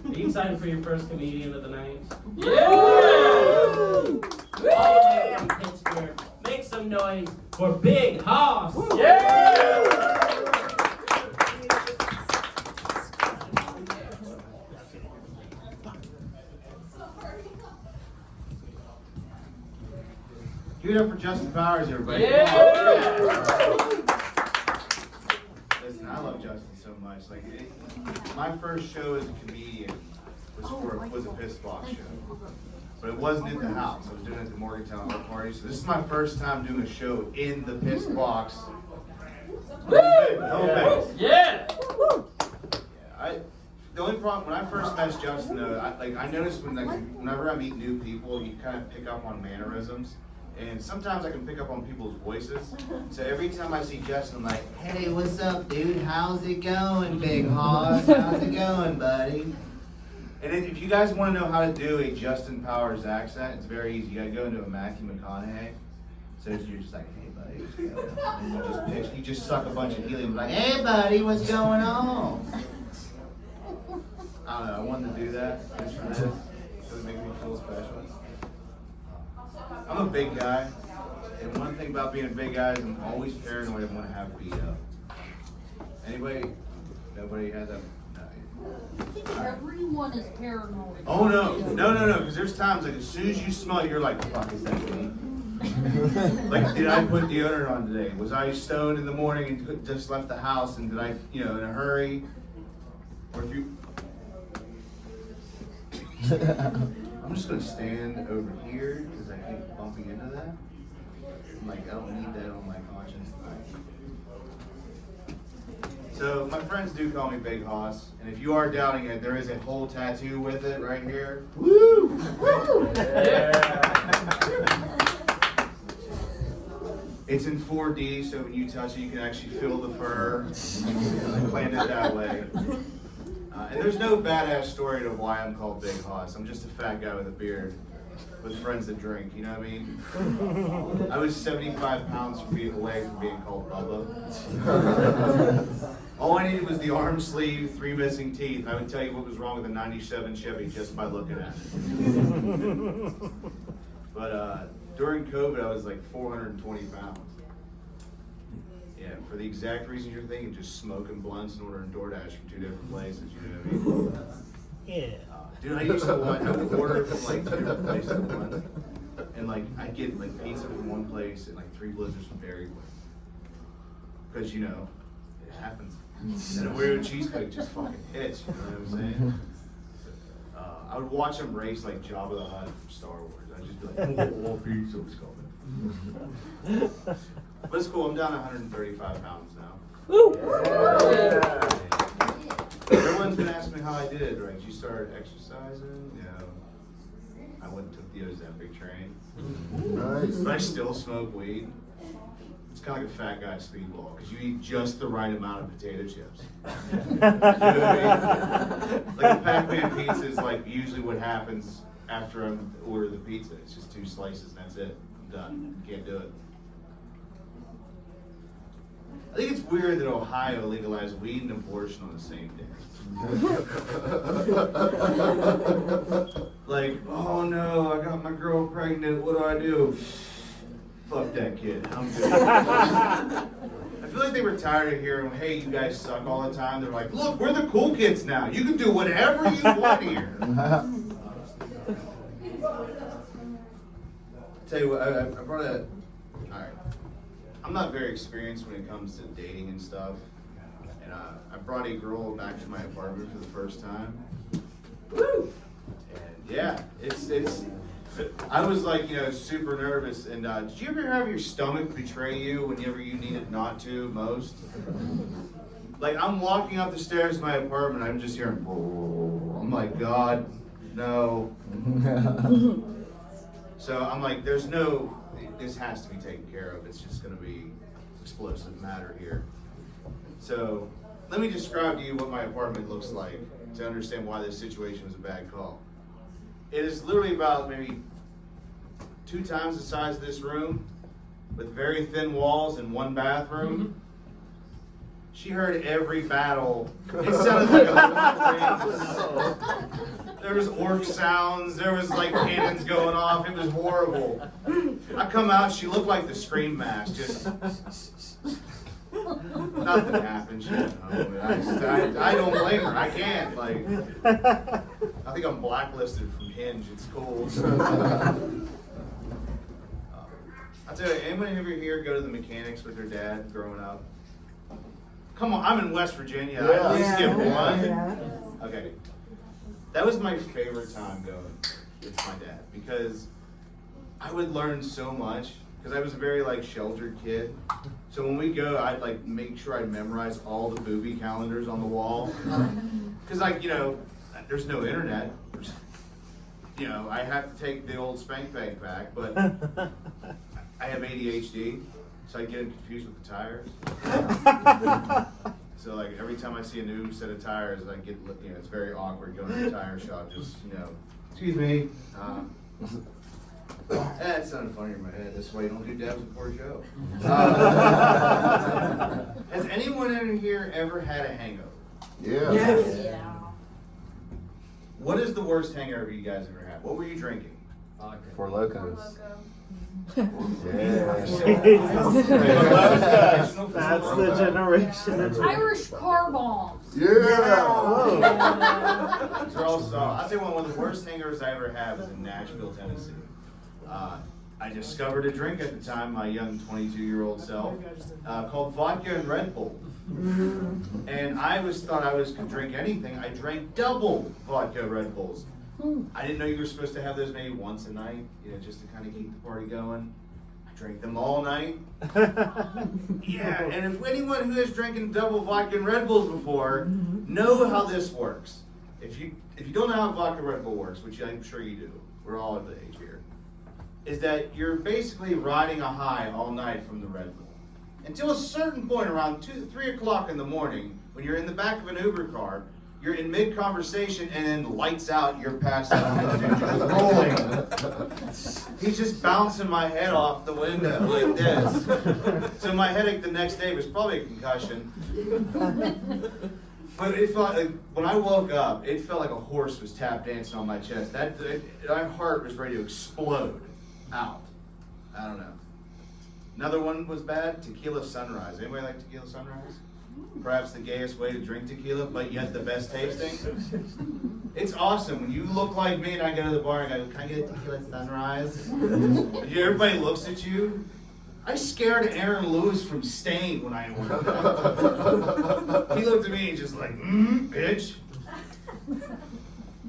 Are you excited for your first comedian of the night? Yeah! All the way from Pittsburgh. Make some noise for Big Hoss. Yeah! Give it up for Justin Powers, everybody. Yeah! Listen, I love Justin so much. Like, my first show as a comedian was a Pissbox show, but it wasn't at the house. I was doing it at the Morgantown art party. So this is my first time doing a show in the Pissbox. Yeah! The only problem when I first met Justin, though, I noticed whenever I meet new people, you kind of pick up on mannerisms. And sometimes I can pick up on people's voices. So every time I see Justin, I'm like, hey, what's up, dude? How's it going, Big Hoss? How's it going, buddy? And if you guys want to know how to do a Justin Powers accent, it's very easy. You got to go into a Matthew McConaughey. So you're just like, hey, buddy. You just suck a bunch of helium. Like, hey, buddy, what's going on? I don't know. I wanted to do that just for this. Because it makes me feel special. I'm a big guy, and one thing about being a big guy is I'm always paranoid I want to have beat up. Anybody? Nobody has that? No. I think everyone is paranoid. Oh no, because there's times like as soon as you smell it, you're like, fuck, is that me? Like, did I put deodorant on today? Was I stoned in the morning and just left the house, and did I, in a hurry? Or if you... I'm just gonna stand over here because I keep bumping into that. I'm like, I don't need that on my conscience tonight. So my friends do call me Big Hoss, and if you are doubting it, there is a whole tattoo with it right here. Woo! Woo! Yeah. It's in 4D, so when you touch it, you can actually feel the fur. I planned it that way. And there's no badass story to why I'm called Big Hoss. I'm just a fat guy with a beard, with friends that drink, you know what I mean? I was 75 pounds away from being called Bubba. All I needed was the arm sleeve, 3 missing teeth. I would tell you what was wrong with a 97 Chevy just by looking at it. But during COVID, I was like 420 pounds. Yeah, for the exact reason you're thinking, just smoking blunts and ordering DoorDash from 2 different places, you know what I mean? Yeah. Dude, I used to I would order from like 2 different places at once. And like, I'd get like pizza from one place and like 3 blizzards from Dairy Queen. Because, it happens. And a Oreo cheesecake just fucking hits, you know what I'm saying? I would watch them race like Jabba the Hutt from Star Wars. I'd just be like, oh, pizza was coming. But it's cool, I'm down 135 pounds now. Woo! Yeah. Everyone's been asking me how I did, right? You started exercising, I went and took the Ozempic train. Nice. But I still smoke weed. It's kind of like a fat guy speedball, because you eat just the right amount of potato chips. You know what I mean? Like a Pac-Man pizza is like usually what happens after I order the pizza. It's just 2 slices and that's it. I'm done. Can't do it. I think it's weird that Ohio legalized weed and abortion on the same day. Like, oh no, I got my girl pregnant, what do I do? Fuck that kid, I'm good. I feel like they were tired of hearing, hey, you guys suck all the time. They're like, look, we're the cool kids now. You can do whatever you want here. Tell you what, I brought a, all right. I'm not very experienced when it comes to dating and stuff. And I brought a girl back to my apartment for the first time. Woo! And yeah, I was like, super nervous. And did you ever have your stomach betray you whenever you needed not to most? Like, I'm walking up the stairs to my apartment, I'm just hearing, I'm like, God, no. So I'm like, this has to be taken care of. It's just going to be explosive matter here. So let me describe to you what my apartment looks like to understand why this situation was a bad call. It is literally about maybe 2 times the size of this room with very thin walls and 1 bathroom. She heard every battle. It sounded like a Lord of the Rings. There was orc sounds. There was like cannons going off. It was horrible. I come out. She looked like the Scream mask. Just nothing happened. She went home. I don't blame her. I can't. Like, I think I'm blacklisted from Hinge. It's cool. I'll tell you, anyone ever here go to the mechanics with their dad growing up? Come on, I'm in West Virginia. I at least get one. Yeah. Okay. That was my favorite time going with my dad because I would learn so much because I was a very like sheltered kid. So when we go, I'd like make sure I memorize all the booby calendars on the wall. Because like, you know, there's no internet. You know, I have to take the old spank bank back, but I have ADHD, so I get confused with the tires. So like every time I see a new set of tires, I get, you know, it's very awkward going to the tire shop. Just, you know, excuse me. That sounded funny in my head. That's why you don't do dabs before a show. Has anyone in here ever had a hangover? Yeah. Yes. Yeah. What is the worst hangover you guys ever had? What were you drinking? For locos. That's That's the generation. Irish car bombs. Yeah. I'll tell you one of the worst hangovers I ever had was in Nashville, Tennessee. I discovered a drink at the time, my young 22-year-old self, called vodka and Red Bull. And I thought I could drink anything. I drank double vodka Red Bulls. I didn't know you were supposed to have those maybe once a night, you know, just to kind of keep the party going. I drank them all night. Yeah, and if anyone who has drinking double vodka and Red Bulls before, know how this works. If you don't know how vodka Red Bull works, which I'm sure you do, we're all at the age here, is that you're basically riding a high all night from the Red Bull. Until a certain point around 2, 3 o'clock in the morning, when you're in the back of an Uber car, you're in mid-conversation and then lights out, you're passed out on the dude just rolling. He's just bouncing my head off the window like this. So my headache the next day was probably a concussion. But it felt like, when I woke up, it felt like a horse was tap dancing on my chest. My heart was ready to explode out. I don't know. Another one was bad, tequila sunrise. Anybody like tequila sunrise? Perhaps the gayest way to drink tequila, but yet the best tasting. It's awesome. When you look like me and I go to the bar and I go, can I get a tequila sunrise? Everybody looks at you. I scared Aaron Lewis from Stain when I ordered that. He looked at me and just like, bitch.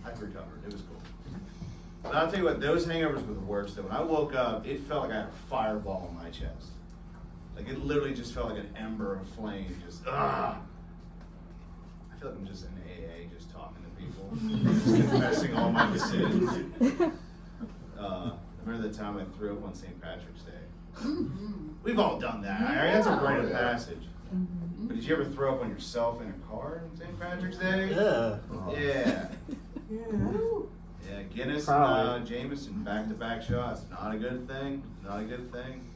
I've recovered. It was cool. But I'll tell you what, those hangovers were the worst. Though. When I woke up, it felt like I had a fireball in my chest. Like it literally just felt like an ember of flame. Just I feel like I'm just in AA, just talking to people, just confessing all my sins. I remember the time I threw up on St. Patrick's Day. We've all done that. All right? That's a rite of passage. But did you ever throw up on yourself in a car on St. Patrick's Day? Yeah. Yeah. Yeah, Guinness and Jameson, back-to-back shots. Not a good thing. Not a good thing.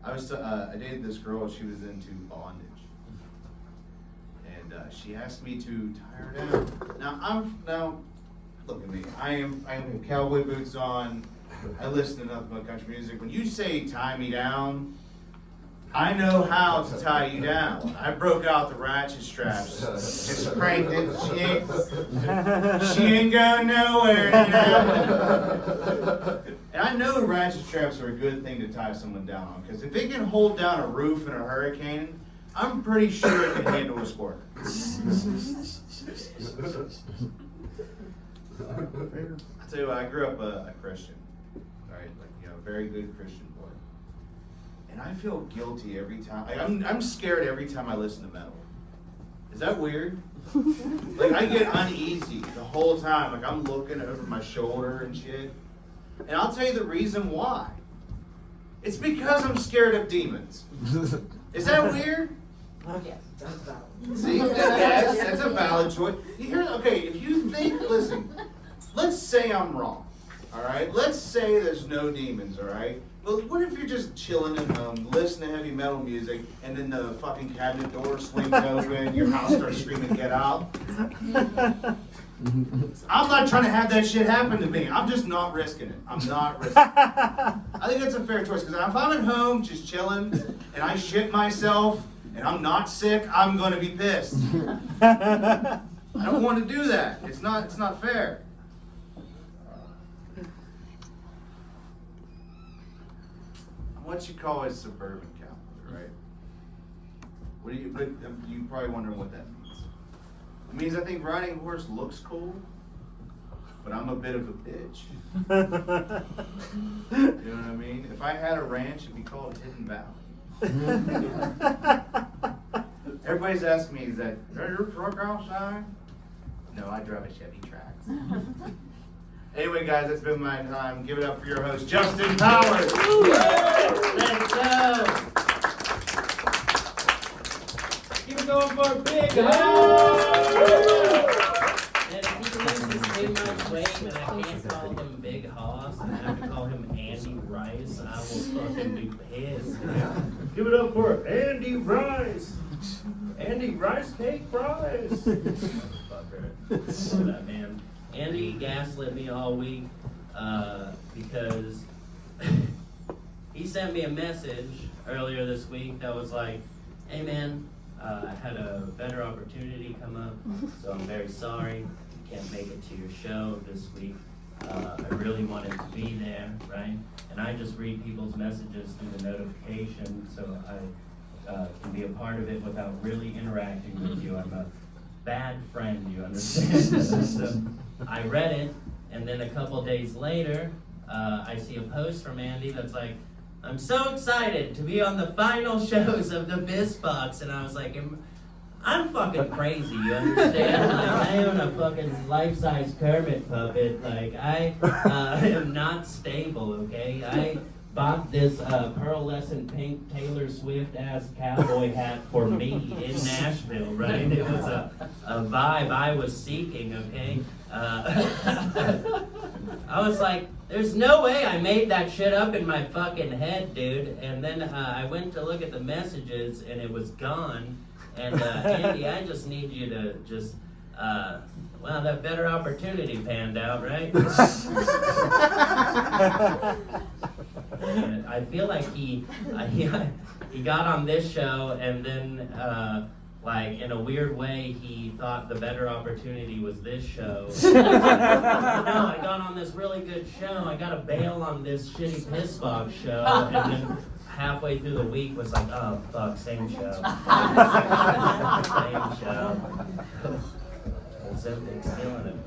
I dated this girl. She was into bondage, and she asked me to tie her down. Now, look at me. I have cowboy boots on. I listen to nothing but country music. When you say tie me down, I know how to tie you down. I broke out the ratchet straps, just cranked it. She ain't going nowhere, you know. And I know ratchet straps are a good thing to tie someone down on, because if it can hold down a roof in a hurricane, I'm pretty sure it can handle a squirt. I tell you what, I grew up a Christian, right? Like, you know, a very good Christian boy. And I feel guilty every time. Like, I'm scared every time I listen to metal. Is that weird? Like, I get uneasy the whole time. Like, I'm looking over my shoulder and shit. And I'll tell you the reason why. It's because I'm scared of demons. Is that weird? Yes. See, yes, that's a valid choice. Okay, if you think, listen, let's say I'm wrong, all right? Let's say there's no demons, all right? But what if you're just chilling at home, listening to heavy metal music, and then the fucking cabinet door swings open, your house starts screaming, "Get out"? I'm not trying to have that shit happen to me. I'm just not risking it. I'm not risking it. I think that's a fair choice, because if I'm at home just chilling, and I shit myself, and I'm not sick, I'm going to be pissed. I don't want to do that. It's not fair. What you call a suburban cowboy, right? But you probably wondering what that means. It means I think riding a horse looks cool, but I'm a bit of a bitch. You know what I mean? If I had a ranch, it'd be called Hidden Valley. Everybody's asking me, is that your truck outside? No, I drive a Chevy Trax. Anyway, guys, that's been my time. Give it up for your host, Justin Powers. Let's go. Keep it going for a big Hoss. And if he loses too much weight and I can't call him Big Hoss and I have to call him Andy Rice, I will fucking be pissed. Give it up for Andy Rice. Andy Rice Cake Fries. Motherfucker. Love that man. Andy gaslit me all week because he sent me a message earlier this week that was like, "Hey man, I had a better opportunity come up, so I'm very sorry. Can't make it to your show this week. I really wanted to be there, right?" And I just read people's messages through the notification, so I can be a part of it without really interacting with you. I'm a bad friend, you understand? So I read it, and then a couple days later, I see a post from Andy that's like, "I'm so excited to be on the final shows of the Pissbox," and I was like, I'm fucking crazy, you understand? Like, I own a fucking life-size Kermit puppet. Like, I am not stable, okay? I bought this pearlescent pink Taylor Swift-ass cowboy hat for me in Nashville, right? It was a vibe I was seeking, okay? I was like, there's no way I made that shit up in my fucking head, dude. And then I went to look at the messages, and it was gone. And Andy, I just need you to just, wow, that better opportunity panned out, right? And I feel like he got on this show, and then like in a weird way he thought the better opportunity was this show. No, I got on this really good show. I got to bail on this shitty Pissbox show, and then halfway through the week was like, oh fuck, same show. Same show. Something's killing him.